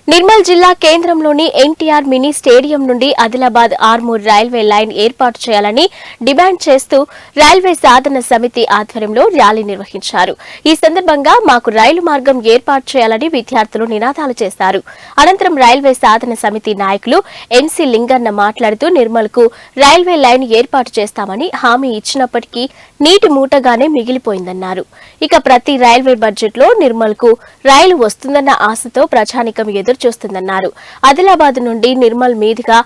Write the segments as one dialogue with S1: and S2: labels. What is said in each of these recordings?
S1: నిర్మల్ జిల్లా కేంద్రంలోని NTR mini stadium నుండి ఆదిలాబాద్ ఆర్మూర్ రైల్వే లైన్ ఏర్పాటు చేయాలని డిమాండ్ చేస్తూ రైల్వే సాధన సమితి ఆధ్వర్యంలో ర్యాలీ నిర్వహించారు. ఈ సందర్భంగా మాకు రైలు మార్గం ఏర్పాటు చేయాలని విద్యార్థులు నినాదాలు చేశారు. అనంతరం రైల్వే సాధన సమితి నాయకులు ఎన్సీ లింగన్న మాట్లాడుతూ నిర్మల్ కు రైల్వే లైన్ ఏర్పాటు చేస్తామని హామీ ఇచ్చినప్పటికీ నీటి మూటగానే మిగిలిపోయిందన్నారు. ఇక ప్రతి రైల్వే బడ్జెట్ లో నిర్మల్ కు రైలు వస్తుందన్న ఆశతో ప్రజానికం చూస్తుందన్నారు. ఆదిలాబాద్ నుండి నిర్మల్ మీదుగా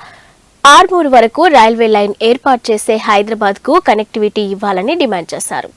S1: ఆర్మూర్ వరకు రైల్వే లైన్ ఏర్పాటు చేసే హైదరాబాద్ కు కనెక్టివిటీ ఇవ్వాలని డిమాండ్ చేశారు.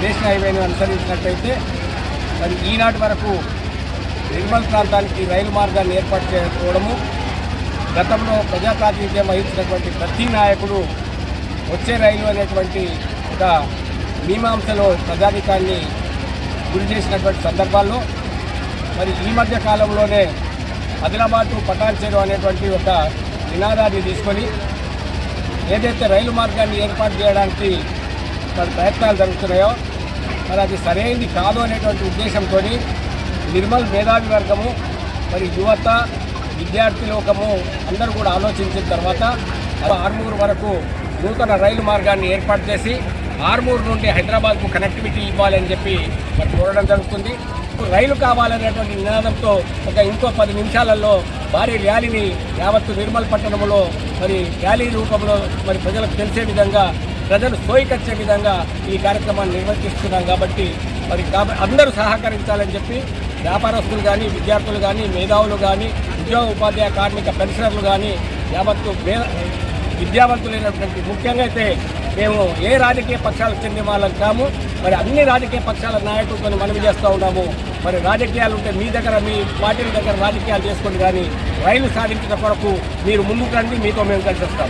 S2: నేషనల్ హైవేను అనుసరించినట్లయితే మరి ఈనాటి వరకు నిర్మల్ ప్రాంతానికి రైలు మార్గాన్ని ఏర్పాటు చేసుకోవడము, గతంలో ప్రజాప్రాతినిధ్యం వహించినటువంటి ప్రతి నాయకుడు వచ్చే రైలు అనేటువంటి ఒక మీమాంసలో ప్రజాధికాన్ని గురి చేసినటువంటి సందర్భాల్లో మరి ఈ మధ్య కాలంలోనే ఆదిలాబాద్ పటాన్చేరు అనేటువంటి ఒక నినాదాన్ని తీసుకొని ఏదైతే రైలు మార్గాన్ని ఏర్పాటు చేయడానికి మరి ప్రయత్నాలు జరుగుతున్నాయో మరి అది సరైనది కాదు అనేటువంటి ఉద్దేశంతో నిర్మల్ మేధావి వర్గము మరి యువత విద్యార్థి లోకము అందరూ కూడా ఆలోచించిన తర్వాత ఆర్మూర్ వరకు నూతన రైలు మార్గాన్ని ఏర్పాటు చేసి ఆర్మూర్ నుండి హైదరాబాద్కు కనెక్టివిటీ ఇవ్వాలని చెప్పి మరి కోరడం జరుగుతుంది. రైలు కావాలనేటువంటి నినాదంతో ఇంకో 10 నిమిషాలలో భారీ ర్యాలీని యావత్తు నిర్మల్ పట్టణంలో మరి ర్యాలీ రూపంలో మరి ప్రజలకు తెలిసే విధంగా, ప్రజలు సోయికొచ్చే విధంగా ఈ కార్యక్రమాన్ని నిర్వర్తిస్తున్నాం. కాబట్టి మరి అందరూ సహకరించాలని చెప్పి వ్యాపారస్తులు కానీ, విద్యార్థులు కానీ, మేధావులు కానీ, ఉద్యోగ ఉపాధ్యాయ కార్మిక పెన్షనర్లు కానీ యావత్తు విద్యావంతులైనటువంటి ముఖ్యంగా అయితే మేము ఏ రాజకీయ పక్షాలకు చెందిన వాళ్ళం కాము. మరి అన్ని రాజకీయ పక్షాల నాయకులతో మనవి చేస్తూ ఉన్నాము. మరి రాజకీయాలు ఉంటే మీ దగ్గర, మీ పార్టీల దగ్గర రాజకీయాలు చేసుకోండి, కానీ రైలు సాధించిన కొరకు మీరు ముందుకు రండి, మీతో మేము కలిసి వస్తాం.